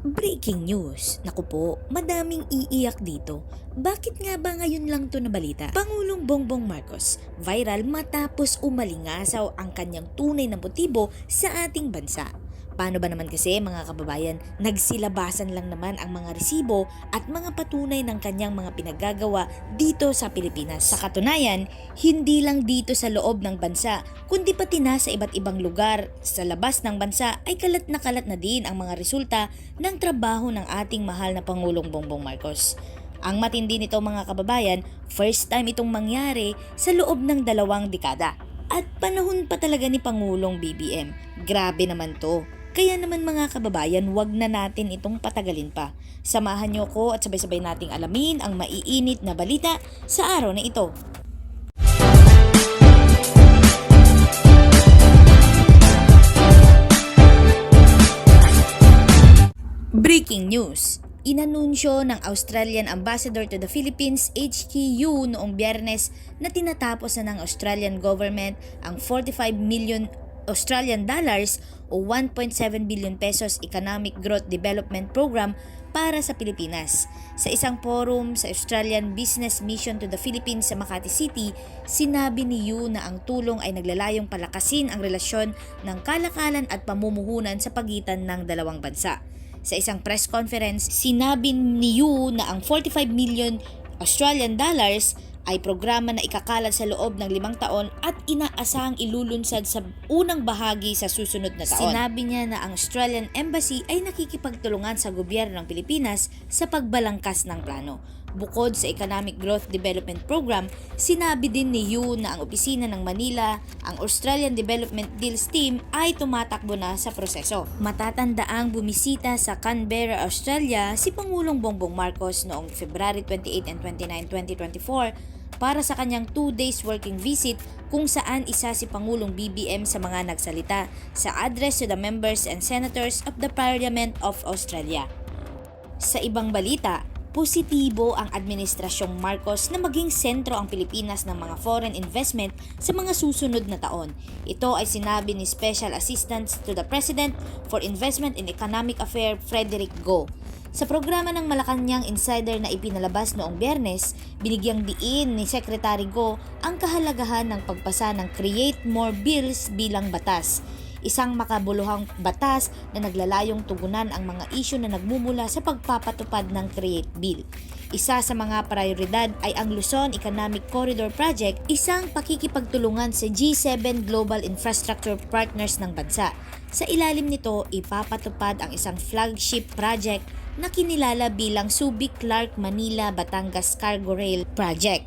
Breaking news. Naku po, madaming iiyak dito. Bakit nga ba ngayon lang to nabalita? Pangulong Bongbong Marcos, viral matapos umalingasaw ang kanyang tunay na motibo sa ating bansa. Paano ba naman kasi mga kababayan, nagsilabasan lang naman ang mga resibo at mga patunay ng kanyang mga pinagagawa dito sa Pilipinas. Sa katunayan, hindi lang dito sa loob ng bansa, kundi pati na sa iba't ibang lugar sa labas ng bansa ay kalat na din ang mga resulta ng trabaho ng ating mahal na Pangulong Bongbong Marcos. Ang matindi nito mga kababayan, first time itong mangyari sa loob ng 2 dekada. At panahon pa talaga ni Pangulong BBM. Grabe naman to. Kaya naman mga kababayan, wag na natin itong patagalin pa. Samahan niyo ko at sabay-sabay nating alamin ang maiinit na balita sa araw na ito. Breaking news. Inanunsyo ng Australian Ambassador to the Philippines HQ noong Biyernes na tinatapos na ng Australian government ang 45 million Australian dollars o 1.7 billion pesos Economic Growth Development Program para sa Pilipinas. Sa isang forum sa Australian Business Mission to the Philippines sa Makati City, sinabi ni Yu na ang tulong ay naglalayong palakasin ang relasyon ng kalakalan at pamumuhunan sa pagitan ng dalawang bansa. Sa isang press conference, sinabi ni Yu na ang 45 million Australian dollars ay programa na ikakalat sa loob ng 5 taon at inaasahang ilulunsad sa unang bahagi sa susunod na taon. Sinabi niya na ang Australian Embassy ay nakikipagtulungan sa gobyerno ng Pilipinas sa pagbalangkas ng plano. Bukod sa Economic Growth Development Program, sinabi din ni Yu na ang opisina ng Manila, ang Australian Development Deals Team ay tumatakbo na sa proseso. Matatandaang bumisita sa Canberra, Australia si Pangulong Bongbong Marcos noong February 28 and 29, 2024 para sa kanyang 2 days working visit kung saan isa si Pangulong BBM sa mga nagsalita sa address to the members and senators of the Parliament of Australia. Sa ibang balita, positibo ang Administrasyong Marcos na maging sentro ang Pilipinas ng mga foreign investment sa mga susunod na taon. Ito ay sinabi ni Special Assistant to the President for Investment in Economic Affairs Frederick Go. Sa programa ng Malacanang Insider na ipinalabas noong Biyernes, binigyang diin ni Secretary Go ang kahalagahan ng pagpasa ng Create More Bills bilang batas. Isang makabuluhang batas na naglalayong tugunan ang mga isyu na nagmumula sa pagpapatupad ng Create Bill. Isa sa mga prioridad ay ang Luzon Economic Corridor Project, isang pakikipagtulungan sa G7 Global Infrastructure Partners ng bansa. Sa ilalim nito, ipapatupad ang isang flagship project na kinilala bilang Subic-Clark Manila Batangas Cargo Rail Project.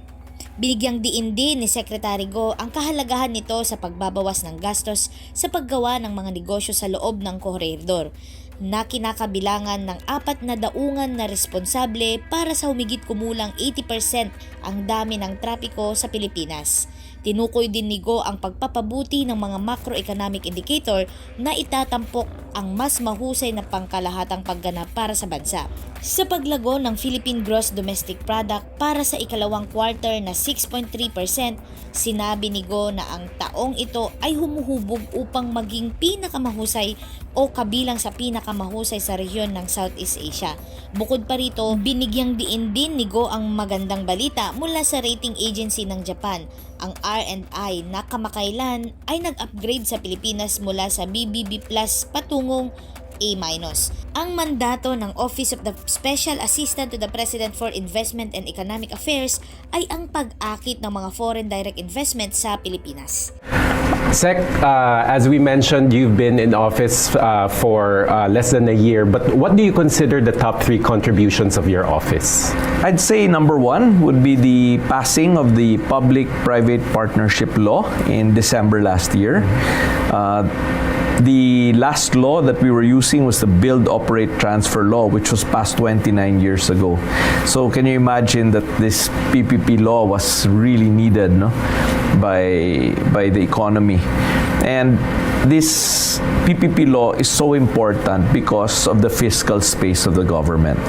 Binigyang diin din ni Secretary Go ang kahalagahan nito sa pagbabawas ng gastos sa paggawa ng mga negosyo sa loob ng koridor na kinakabilangan ng 4 na daungan na responsable para sa humigit kumulang 80% ang dami ng trapiko sa Pilipinas. Tinukoy din ni Go ang pagpapabuti ng mga macroeconomic indicator na itatampok ang mas mahusay na pangkalahatang pagganap para sa bansa. Sa paglago ng Philippine Gross Domestic Product para sa ikalawang quarter na 6.3%, sinabi ni Go na ang taong ito ay humuhubog upang maging pinakamahusay o kabilang sa pinakamahusay sa rehiyon ng Southeast Asia. Bukod pa rito, binigyang diin din ni Go ang magandang balita mula sa rating agency ng Japan. Ang R&I na kamakailan ay nag-upgrade sa Pilipinas mula sa BBB+ patungong A-. Ang mandato ng Office of the Special Assistant to the President for Investment and Economic Affairs ay ang pag-akit ng mga foreign direct investment sa Pilipinas. Sec, as we mentioned, you've been in office for less than a year, but what do you consider the top 3 contributions of your office? I'd say number 1 would be the passing of the Public-Private Partnership Law in December last year. The last law that we were using was the Build, Operate, Transfer Law, which was passed 29 years ago. So can you imagine that this PPP law was really needed, no? by the economy. And this PPP law is so important because of the fiscal space of the government.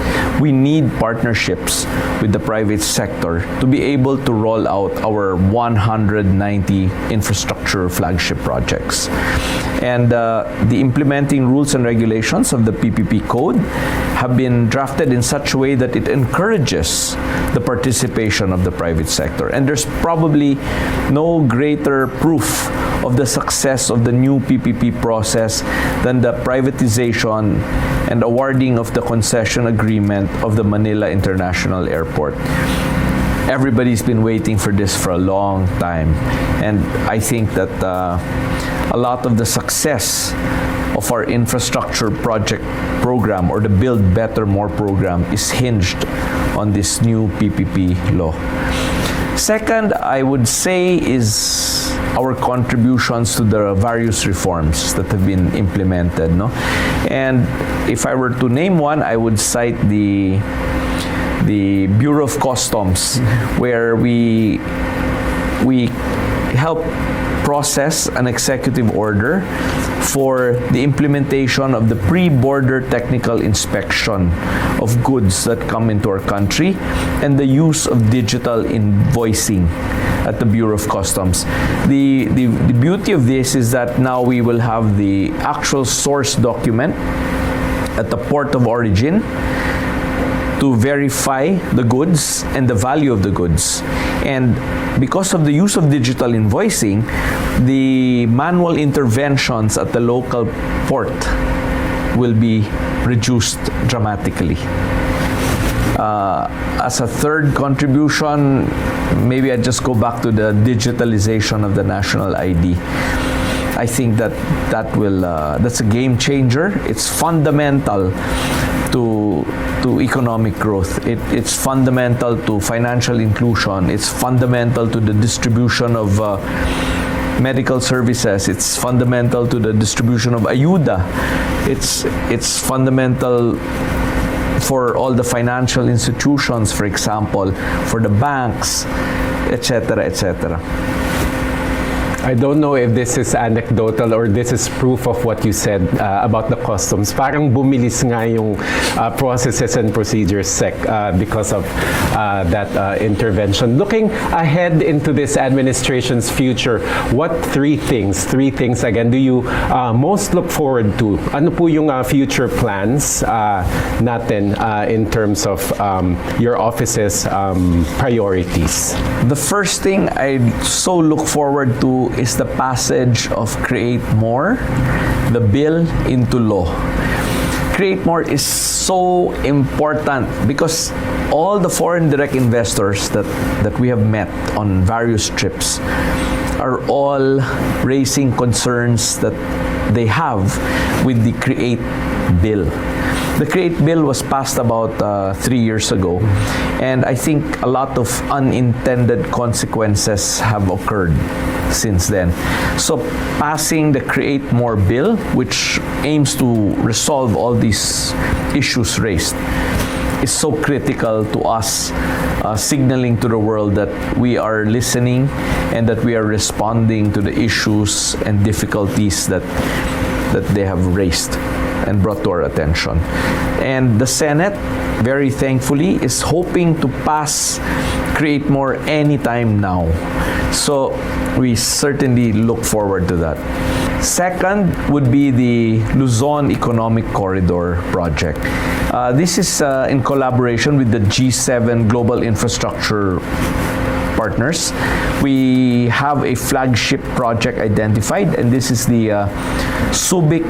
We need partnerships with the private sector to be able to roll out our 190 infrastructure flagship projects. And the implementing rules and regulations of the PPP code have been drafted in such a way that it encourages the participation of the private sector. And there's probably no greater proof of the success of the new PPP process than the privatization and awarding of the concession agreement of the Manila International Airport. Everybody's been waiting for this for a long time, and I think that a lot of the success of our infrastructure project program, or the Build Better More program, is hinged on this new PPP law. Second, I would say, is our contributions to the various reforms that have been implemented, no? And if I were to name one, I would cite the Bureau of Customs, where we help process an executive order for the implementation of the pre-border technical inspection of goods that come into our country and the use of digital invoicing at the Bureau of Customs. The beauty of this is that now we will have the actual source document at the port of origin to verify the goods and the value of the goods. And because of the use of digital invoicing, the manual interventions at the local port will be reduced dramatically. As a third contribution, maybe I just go back to the digitalization of the national ID. I think that's a game changer. It's fundamental to economic growth. It's fundamental to financial inclusion. It's fundamental to the distribution of medical services. It's fundamental to the distribution of ayuda. It's fundamental for all the financial institutions, for example, for the banks, etc., etc. I don't know if this is anecdotal or this is proof of what you said about the customs. Parang bumilis nga yung processes and procedures, Sec, because of that intervention. Looking ahead into this administration's future, what three things again, do you most look forward to? Ano po yung future plans natin in terms of your office's priorities? The first thing I so look forward to is the passage of Create More, the bill, into law. Create More is so important because all the foreign direct investors that we have met on various trips are all raising concerns that they have with the Create Bill. The Create Bill was passed about 3 years ago, and I think a lot of unintended consequences have occurred since then. So passing the Create More Bill, which aims to resolve all these issues raised, is so critical to us, signaling to the world that we are listening and that we are responding to the issues and difficulties that they have raised and brought to our attention. And the Senate, very thankfully, is hoping to pass Create More anytime now. So we certainly look forward to that. Second would be the Luzon Economic Corridor project. This is in collaboration with the G7 Global Infrastructure partners. We have a flagship project identified, and this is the Subic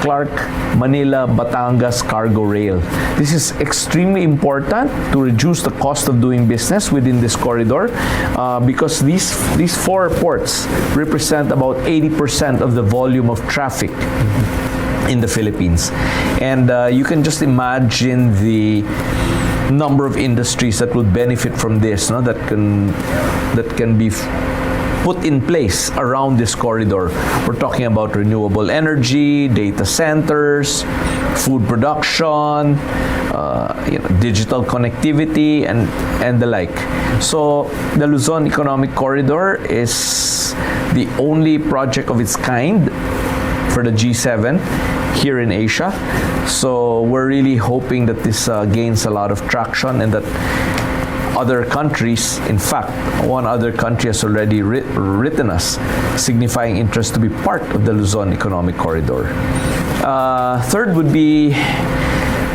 Clark Manila Batangas Cargo Rail. This is extremely important to reduce the cost of doing business within this corridor because these four ports represent about 80% of the volume of traffic in the Philippines. And you can just imagine the number of industries that will benefit from this, no? that can be put in place around this corridor. We're talking about renewable energy, data centers, food production, digital connectivity, and the like. So the Luzon Economic Corridor is the only project of its kind for the G7 here in Asia. So we're really hoping that this gains a lot of traction and that other countries, in fact, one other country has already written us signifying interest to be part of the Luzon Economic Corridor. Third would be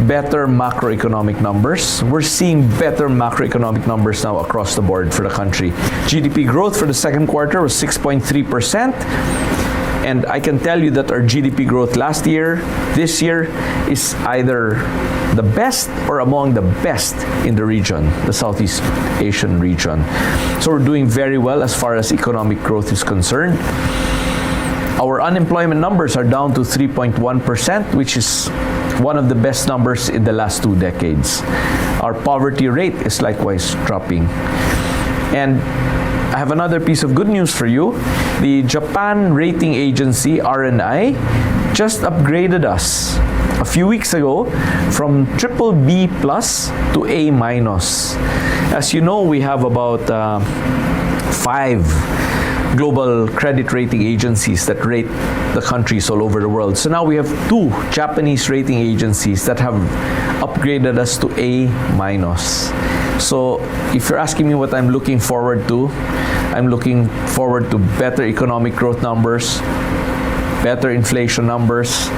better macroeconomic numbers. We're seeing better macroeconomic numbers now across the board for the country. GDP growth for the second quarter was 6.3%. And I can tell you that our GDP growth last year, this year, is either the best or among the best in the region, the Southeast Asian region. So we're doing very well as far as economic growth is concerned. Our unemployment numbers are down to 3.1%, which is one of the best numbers in the last 2 decades. Our poverty rate is likewise dropping. And I have another piece of good news for you. The Japan rating agency, RNI, just upgraded us a few weeks ago from BBB plus to A minus. As you know, we have about 5 global credit rating agencies that rate the countries all over the world. So now we have 2 Japanese rating agencies that have upgraded us to A minus. So if you're asking me what I'm looking forward to, I'm looking forward to better economic growth numbers, better inflation numbers,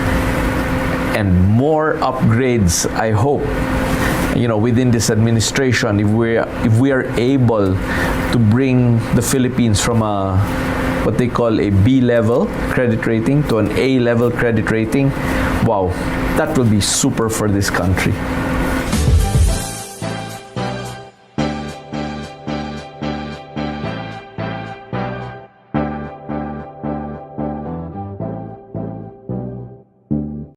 and more upgrades, I hope, within this administration, if we are able to bring the Philippines from what they call a B level credit rating to an A level credit rating. Wow, that will be super for this country.